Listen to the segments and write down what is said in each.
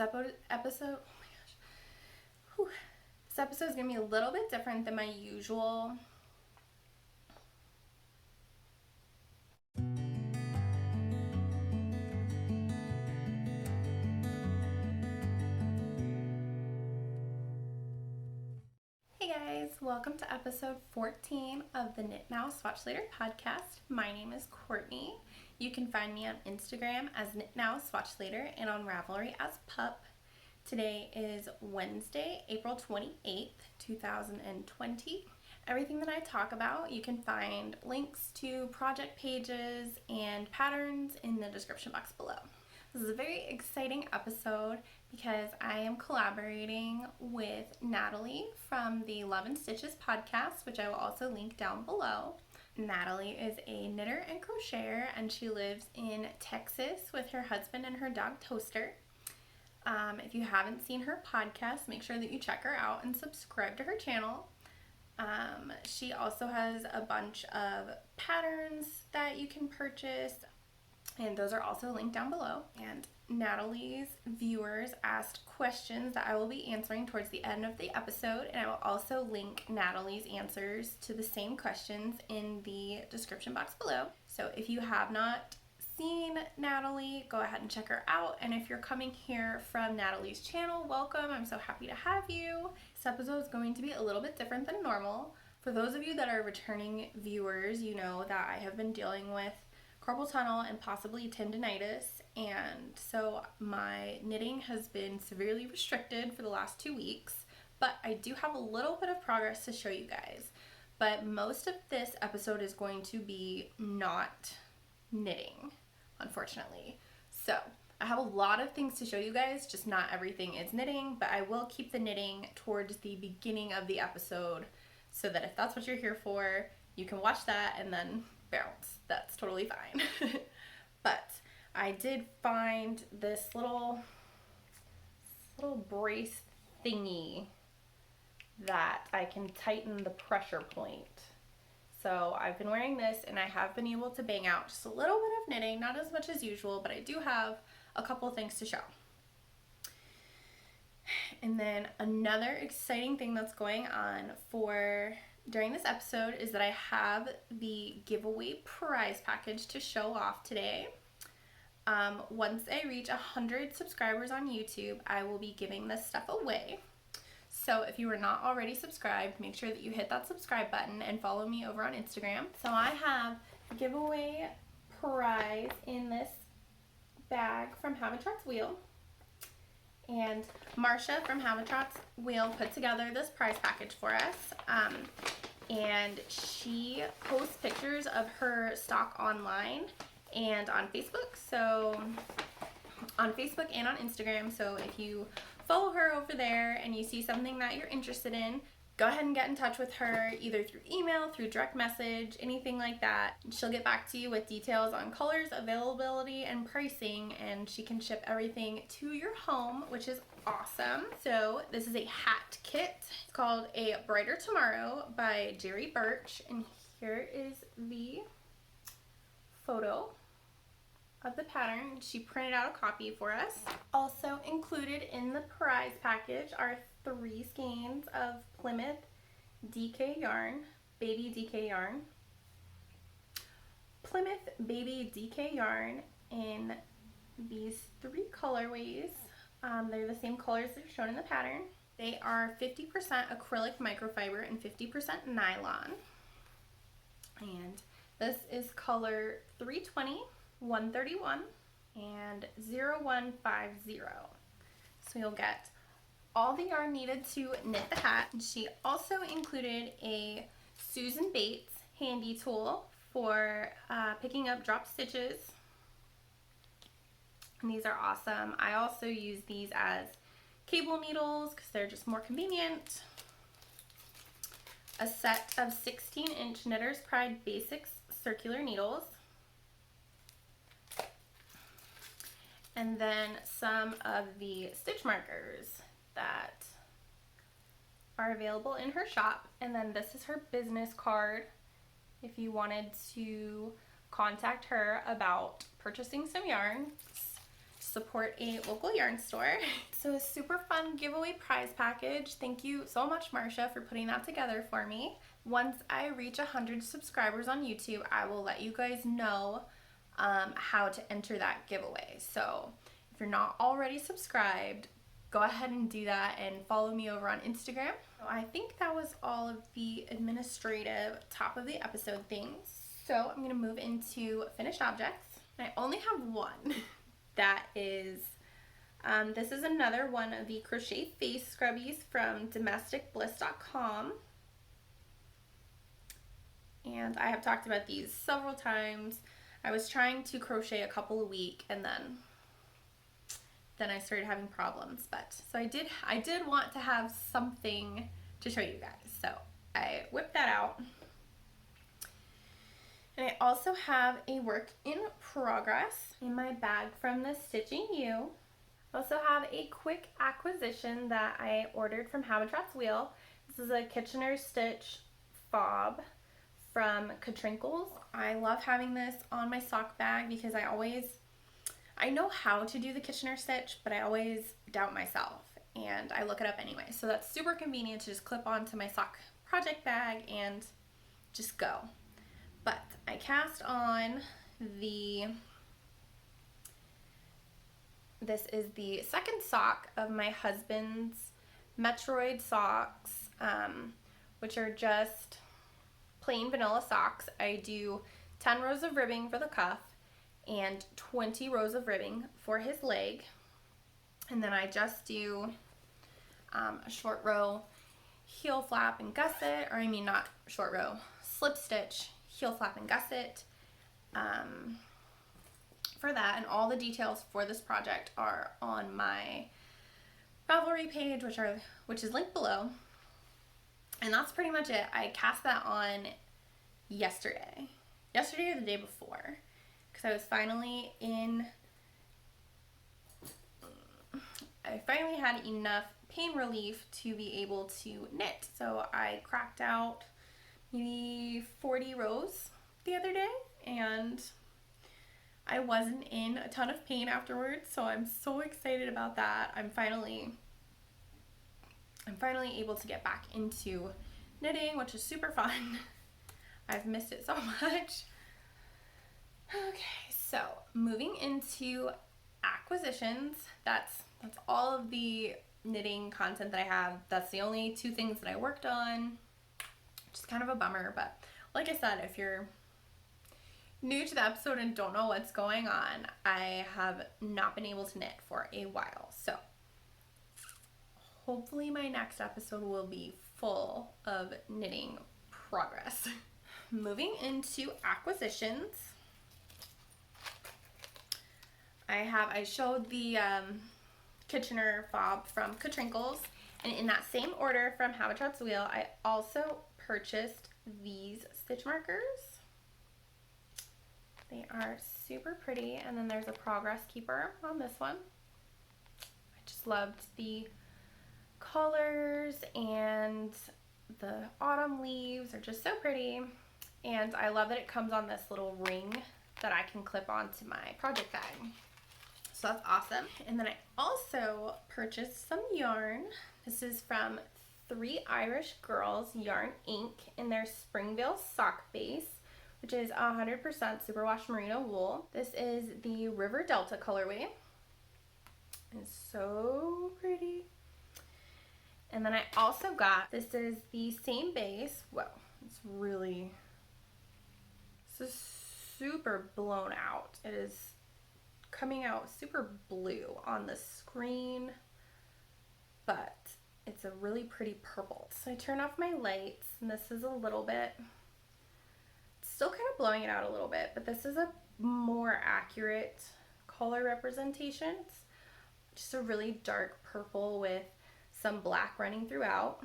episode, oh my gosh. Whew. This episode is going to be a little bit different than my usual. Hey guys, welcome to episode 14 of the Knit Now Swatch Later podcast. My name is Courtney. You can find me on Instagram as Knit Now Swatch Later and on Ravelry as Pup. Today is Wednesday, April 28th, 2020. Everything that I talk about, you can find links to project pages and patterns in the description box below. This is a very exciting episode because I am collaborating with Natalie from the Love and Stitches podcast, which I will also link down below. Natalie is a knitter and crocheter, and she lives in Texas with her husband and her dog Toaster. If you haven't seen her podcast, make sure that you check her out and subscribe to her channel. She also has a bunch of patterns that you can purchase, and those are also linked down below. And Natalie's viewers asked questions that I will be answering towards the end of the episode, and I will also link Natalie's answers to the same questions in the description box below. So if you have not seen Natalie, go ahead and check her out. And if you're coming here from Natalie's channel, welcome. I'm so happy to have you. This episode is going to be a little bit different than normal. For those of you that are returning viewers, you know that I have been dealing with carpal tunnel and possibly tendinitis, and so my knitting has been severely restricted for the last 2 weeks, but I do have a little bit of progress to show you guys. But most of this episode is going to be not knitting, unfortunately. So I have a lot of things to show you guys, just not everything is knitting, but I will keep the knitting towards the beginning of the episode so that if that's what you're here for, you can watch that and then bounce. That's totally fine. But I did find this little brace thingy that I can tighten the pressure point. So I've been wearing this and I have been able to bang out just a little bit of knitting, not as much as usual, but I do have a couple things to show. And then another exciting thing that's going on during this episode is that I have the giveaway prize package to show off today. Once I reach 100 subscribers on YouTube, I will be giving this stuff away. So if you are not already subscribed, make sure that you hit that subscribe button and follow me over on Instagram. So I have the giveaway prize in this bag from Habitat's Wheel. And Marcia from Habitat's Wheel put together this prize package for us. And she posts pictures of her stock online and on Facebook. So on Facebook and on Instagram. So if you follow her over there and you see something that you're interested in, go ahead and get in touch with her either through email, through direct message, anything like that. She'll get back to you with details on colors, availability, and pricing, and she can ship everything to your home, which is awesome. So this is a hat kit. It's called A Brighter Tomorrow by Jerry Birch, and here is the photo of the pattern. She printed out a copy for us. Also included in the prize package are 3 skeins of Plymouth DK yarn, baby DK yarn. Plymouth baby DK yarn in these 3 colorways. They're the same colors that are shown in the pattern. They are 50% acrylic microfiber and 50% nylon. And this is color 320, 131, and 0150. So you'll get all the yarn needed to knit the hat. She also included a Susan Bates handy tool for picking up drop stitches. And these are awesome. I also use these as cable needles because they're just more convenient. A set of 16-inch Knitter's Pride Basics circular needles. And then some of the stitch markers that are available in her shop. And then this is her business card if you wanted to contact her about purchasing some yarn. support a local yarn store. So a super fun giveaway prize package. Thank you so much, Marsha, for putting that together for me. Once I reach 100 subscribers on YouTube, I will let you guys know how to enter that giveaway. So if you're not already subscribed, go ahead and do that and follow me over on Instagram. I think that was all of the administrative top of the episode things. So I'm going to move into finished objects. I only have one. That is, this is another one of the crochet face scrubbies from domesticbliss.com. And I have talked about these several times. I was trying to crochet a couple a week, and then I started having problems. But so I did want to have something to show you guys. So I whipped that out. And I also have a work in progress in my bag from the Stitching You. I also have a quick acquisition that I ordered from Habitat's Wheel. This is a Kitchener Stitch fob from Cricut. I love having this on my sock bag because I know how to do the Kitchener stitch, but I always doubt myself, and I look it up anyway. So that's super convenient to just clip onto my sock project bag and just go. But I cast on this is the second sock of my husband's Metroid socks, which are just plain vanilla socks. I do 10 rows of ribbing for the cuff and 20 rows of ribbing for his leg. And then I just do a short row heel flap and gusset, or I mean not short row, slip stitch, heel flap and gusset for that. And all the details for this project are on my Ravelry page, which is linked below. And that's pretty much it. I cast that on yesterday or the day before, because I finally had enough pain relief to be able to knit. So I cracked out maybe 40 rows the other day, and I wasn't in a ton of pain afterwards, so I'm so excited about that. I'm finally able to get back into knitting, which is super fun. I've missed it so much. Okay, so moving into acquisitions. That's all of the knitting content that I have. That's the only two things that I worked on, which is kind of a bummer. But like I said, if you're new to the episode and don't know what's going on, I have not been able to knit for a while. So hopefully my next episode will be full of knitting progress. Moving into acquisitions. I showed the Kitchener fob from Cricut, and in that same order from Habitat's Wheel, I also purchased these stitch markers. They are super pretty, and then there's a progress keeper on this one. I just loved the colors, and the autumn leaves are just so pretty, and I love that it comes on this little ring that I can clip onto my project bag. So that's awesome. And then I also purchased some yarn. This is from 3 Irish Girls Yarn Inc. in their Springvale sock base, which is 100% superwash merino wool. This is the River Delta colorway. It's so pretty. And then I also got, this is the same base. Whoa, this is super blown out. It is coming out super blue on the screen, but it's a really pretty purple. So I turn off my lights, and this is a little bit, still kind of blowing it out a little bit, but this is a more accurate color representation. It's just a really dark purple with some black running throughout.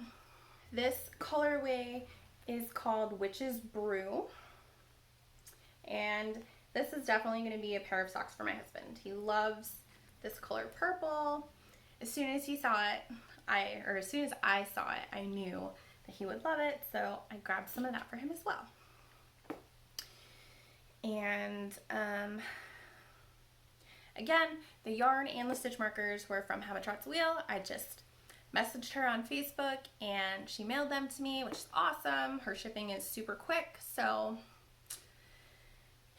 This colorway is called Witch's Brew, and this is definitely going to be a pair of socks for my husband. He loves this color purple. As soon as he saw it, as soon as I saw it, I knew that he would love it, so I grabbed some of that for him as well. And again, the yarn and the stitch markers were from Habitat's Wheel. I just messaged her on Facebook and she mailed them to me, which is awesome. Her shipping is super quick, so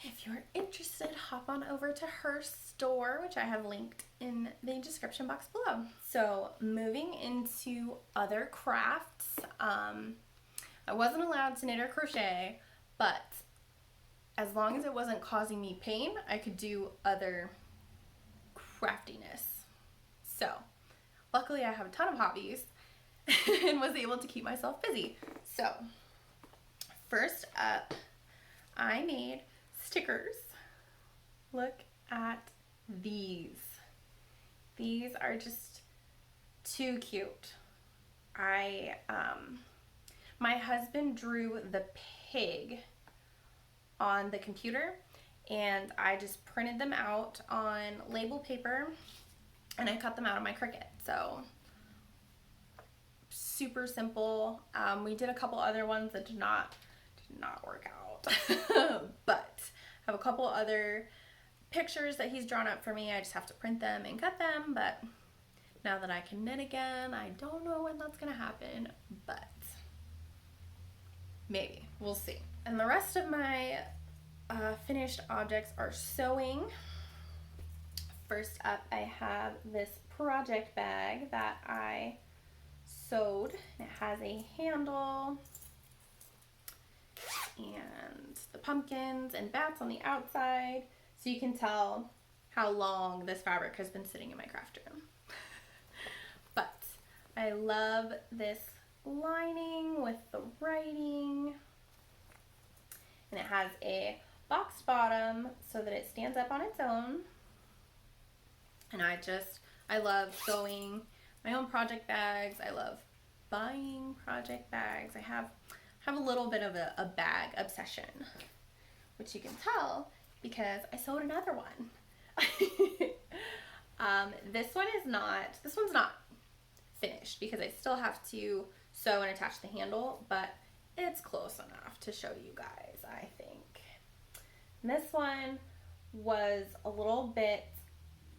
if you're interested, hop on over to her store, which I have linked in the description box below. So moving into other crafts, I wasn't allowed to knit or crochet, but as long as it wasn't causing me pain, I could do other craftiness. So luckily I have a ton of hobbies and was able to keep myself busy. So first up, I made stickers. Look at these. These are just too cute. My husband drew the pig on the computer and I just printed them out on label paper and I cut them out of my Cricut. So super simple. We did a couple other ones that did not work out. But I have a couple other pictures that he's drawn up for me. I just have to print them and cut them, but now that I can knit again, I don't know when that's gonna happen, but maybe. We'll see. And the rest of my finished objects are sewing. First up, I have this project bag that I sewed. It has a handle and the pumpkins and bats on the outside, so you can tell how long this fabric has been sitting in my craft room. But I love this lining with the writing, and it has a boxed bottom so that it stands up on its own. And I love sewing my own project bags. I love buying project bags. I have a little bit of a bag obsession, which you can tell because I sewed another one. This one's not finished because I still have to sew and attach the handle, but it's close enough to show you guys, I think. And this one was a little bit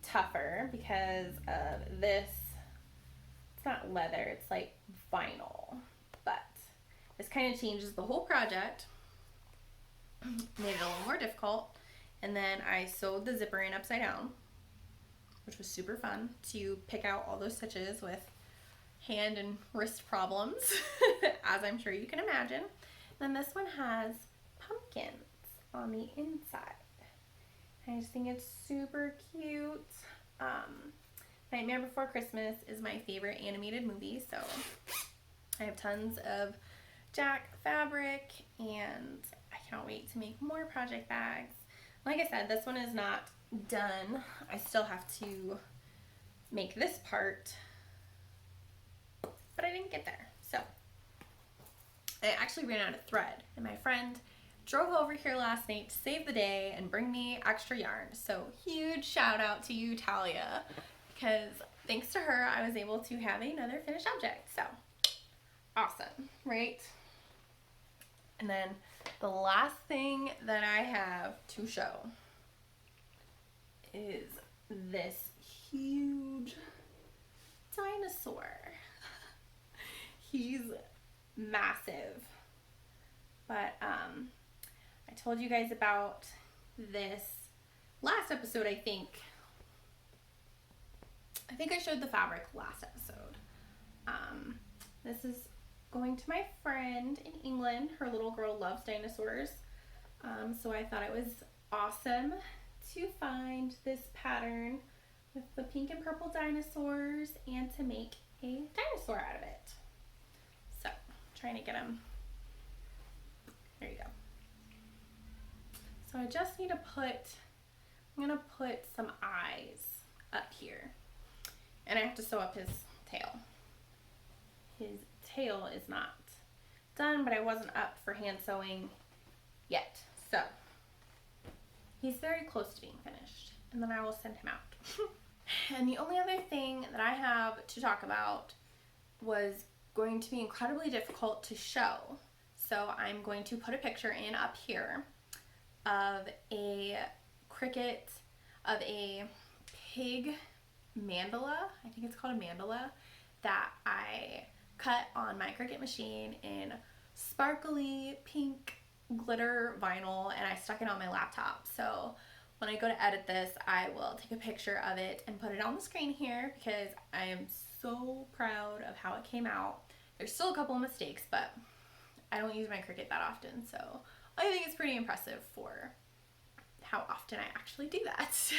tougher because of this. It's not leather, it's like vinyl, but this kind of changes the whole project, made it a little more difficult. And then I sewed the zipper in upside down, which was super fun to pick out all those stitches with hand and wrist problems, as I'm sure you can imagine. Then this one has pumpkins on the inside. I just think it's super cute. Nightmare Before Christmas is my favorite animated movie, so I have tons of Jack fabric and I can't wait to make more project bags. Like I said, this one is not done. I still have to make this part, but I didn't get there. So I actually ran out of thread, and my friend drove over here last night to save the day and bring me extra yarn. So huge shout out to you, Talia, because thanks to her, I was able to have another finished object. So awesome, right? And then the last thing that I have to show is this huge dinosaur. He's massive, but I told you guys about this last episode. I think I showed the fabric last episode. This is going to my friend in England. Her little girl loves dinosaurs, so I thought it was awesome to find this pattern with the pink and purple dinosaurs and to make a dinosaur out of it. So, trying to get them. There you go. So I just need to I'm gonna put some eyes up here. And I have to sew up his tail. His tail is not done, but I wasn't up for hand sewing yet. So he's very close to being finished, and then I will send him out. And the only other thing that I have to talk about was going to be incredibly difficult to show. So I'm going to put a picture in up here of a Cricut, of a pig mandala, I think it's called a mandala, that I cut on my Cricut machine in sparkly pink glitter vinyl, and I stuck it on my laptop. So when I go to edit this, I will take a picture of it and put it on the screen here because I am so proud of how it came out. There's still a couple of mistakes, but I don't use my Cricut that often, so I think it's pretty impressive for how often I actually do that. So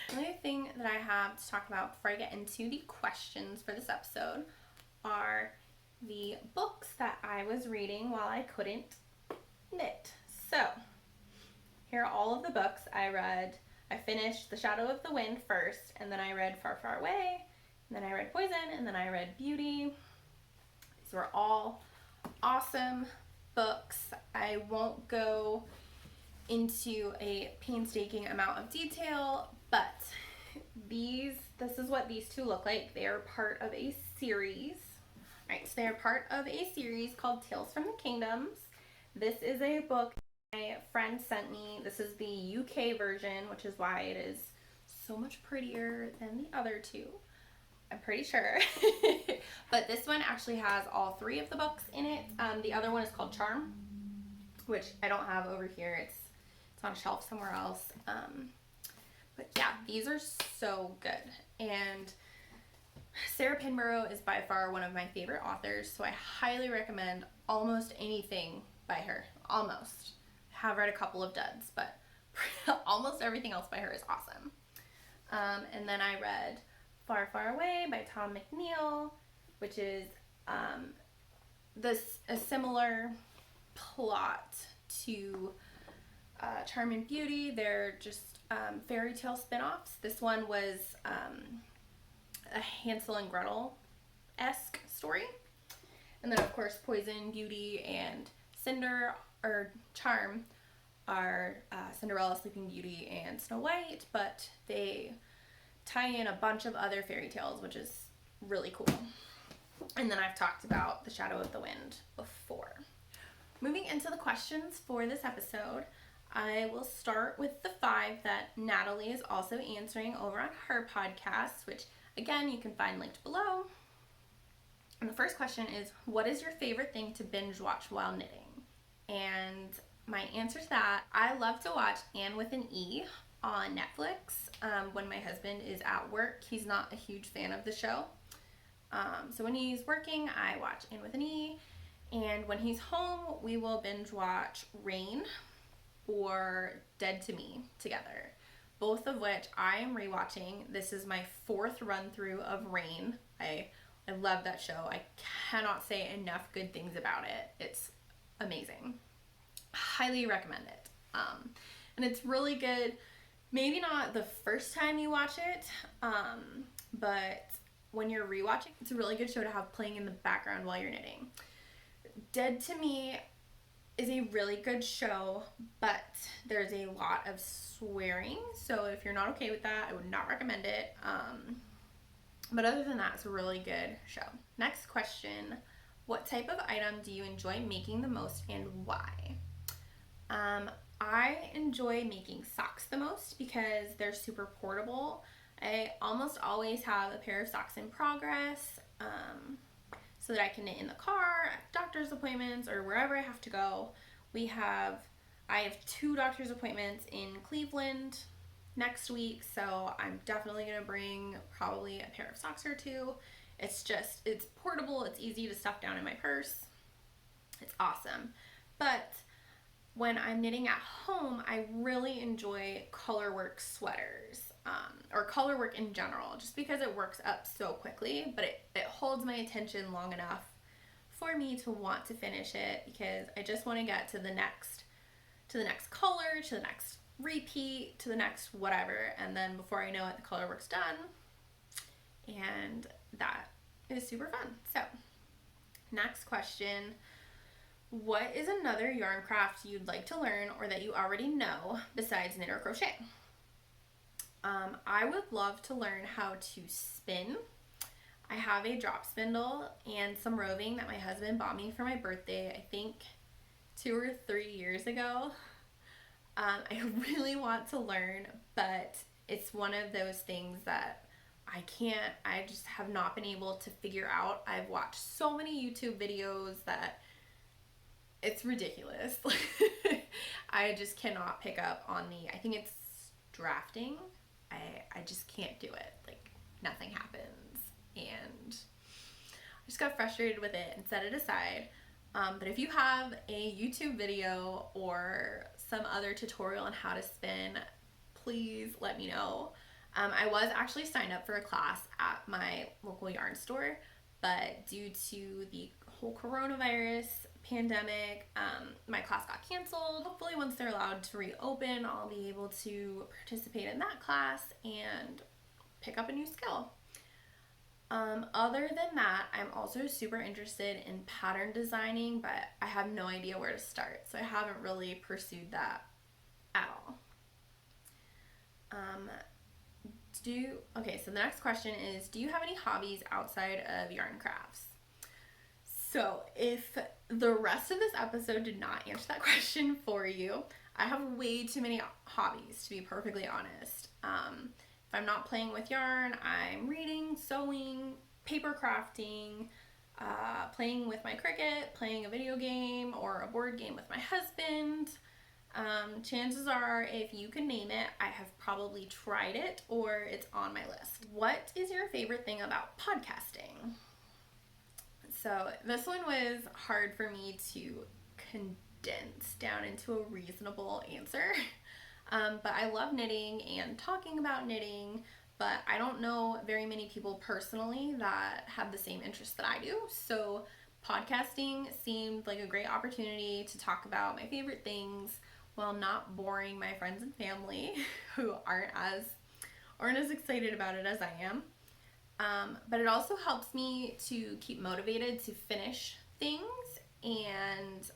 the only thing that I have to talk about before I get into the questions for this episode are the books that I was reading while I couldn't knit. So here are all of the books I read. I finished The Shadow of the Wind first, and then I read Far, Far Away, and then I read Poison, and then I read Beauty. These were all awesome books. I won't go into a painstaking amount of detail, but this is what these two look like. They are part of a series. All right, so they are part of a series called Tales from the Kingdoms. This is a book my friend sent me. This is the UK version, which is why it is so much prettier than the other two, I'm pretty sure. But this one actually has all three of the books in it. The other one is called Charm, which I don't have over here. It's on a shelf somewhere else. But yeah, these are so good. And Sarah Pinborough is by far one of my favorite authors, so I highly recommend almost anything by her. Almost. I have read a couple of duds, but almost everything else by her is awesome. And then I read Far, Far Away by Tom McNeill, which is a similar plot to Charm and Beauty. They're just fairy tale spin-offs. This one was a Hansel and Gretel-esque story. And then, of course, Poison, Beauty, and Charm are Cinderella, Sleeping Beauty, and Snow White, but they tie in a bunch of other fairy tales, which is really cool. And then I've talked about The Shadow of the Wind before. Moving into the questions for this episode, I will start with the 5 that Natalie is also answering over on her podcast, which again you can find linked below. And the first question is, what is your favorite thing to binge watch while knitting? And my answer to that, I love to watch Anne with an E on Netflix. When my husband is at work, he's not a huge fan of the show. So when he's working, I watch Anne with an E. And when he's home, we will binge watch Rain or Dead to Me together. Both of which I am rewatching. This is my 4th run through of Rain. I love that show. I cannot say enough good things about it. It's amazing. Highly recommend it. And it's really good. Maybe not the first time you watch it, but when you're rewatching, it's a really good show to have playing in the background while you're knitting. Dead to Me is a really good show, but there's a lot of swearing, so if you're not okay with that, I would not recommend it. But other than that, it's a really good show. Next question, what type of item do you enjoy making the most and why? I enjoy making socks the most because they're super portable. I almost always have a pair of socks in progress, so that I can knit in the car, at doctor's appointments, or wherever I have to go. I have 2 doctor's appointments in Cleveland next week, so I'm definitely going to bring probably a pair of socks or 2. It's portable, it's easy to stuff down in my purse. It's awesome. But when I'm knitting at home, I really enjoy colorwork sweaters, or colorwork in general, just because it works up so quickly, but it holds my attention long enough for me to want to finish it, because I just want to get to the next color, to the next repeat, to the next whatever, and then before I know it, the colorwork's done, and that is super fun. So, next question. What is another yarn craft you'd like to learn or that you already know besides knit or crochet? I would love to learn how to spin. I have a drop spindle and some roving that my husband bought me for my birthday, I think 2 or 3 years ago. I really want to learn, but It's one of those things that I just have not been able to figure out. I've watched so many YouTube videos that it's ridiculous. I just cannot pick up on I think it's drafting. I just can't do it. Like, nothing happens. And I just got frustrated with it and set it aside. But if you have a YouTube video or some other tutorial on how to spin, please let me know. I was actually signed up for a class at my local yarn store, but due to the whole coronavirus pandemic, my class got canceled. Hopefully once they're allowed to reopen, I'll be able to participate in that class and pick up a new skill. Other than that, I'm also super interested in pattern designing, but I have no idea where to start, so I haven't really pursued that at all. Okay, so the next question is, do you have any hobbies outside of yarn crafts? So if the rest of this episode did not answer that question for you, I have way too many hobbies, to be perfectly honest. If I'm not playing with yarn, I'm reading, sewing, paper crafting, playing with my Cricut, playing a video game or a board game with my husband. Chances are, if you can name it, I have probably tried it or it's on my list. What is your favorite thing about podcasting? So this one was hard for me to condense down into a reasonable answer. But I love knitting and talking about knitting, but I don't know very many people personally that have the same interests that I do. So podcasting seemed like a great opportunity to talk about my favorite things while not boring my friends and family who aren't as excited about it as I am. But it also helps me to keep motivated to finish things, and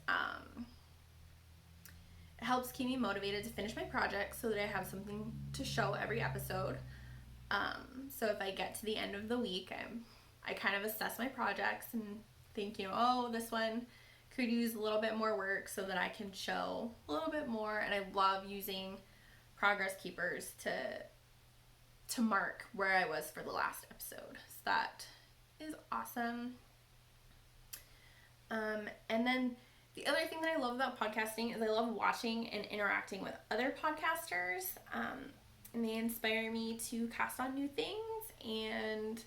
it helps keep me motivated to finish my projects so that I have something to show every episode. So if I get to the end of the week, I kind of assess my projects and think, oh, this one could use a little bit more work so that I can show a little bit more. And I love using progress keepers to mark where I was for the last episode. So that is awesome. And then the other thing that I love about podcasting is I love watching and interacting with other podcasters. And they inspire me to cast on new things and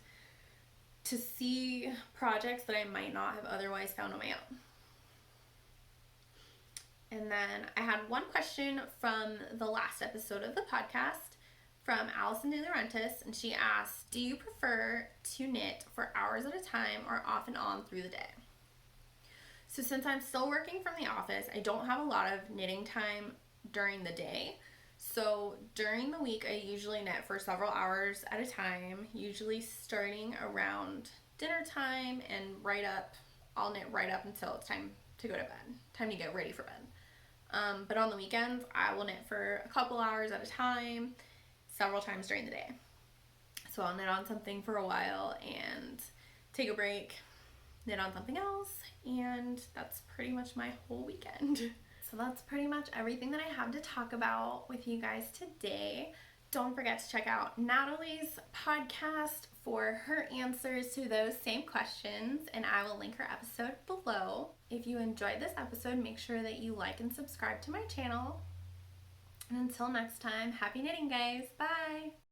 to see projects that I might not have otherwise found on my own. And then I had one question from the last episode of the podcast from Allison De Laurentiis, and she asked, do you prefer to knit for hours at a time or off and on through the day? So since I'm still working from the office, I don't have a lot of knitting time during the day. So during the week, I usually knit for several hours at a time, usually starting around dinner time and I'll knit right up until it's time to go to bed, time to get ready for bed. But on the weekends, I will knit for a couple hours at a time, several times during the day. So I'll knit on something for a while and take a break, knit on something else, and that's pretty much my whole weekend. So that's pretty much everything that I have to talk about with you guys today. Don't forget to check out Natalie's podcast for her answers to those same questions, and I will link her episode below. If you enjoyed this episode, make sure that you like and subscribe to my channel. And until next time, happy knitting, guys. Bye!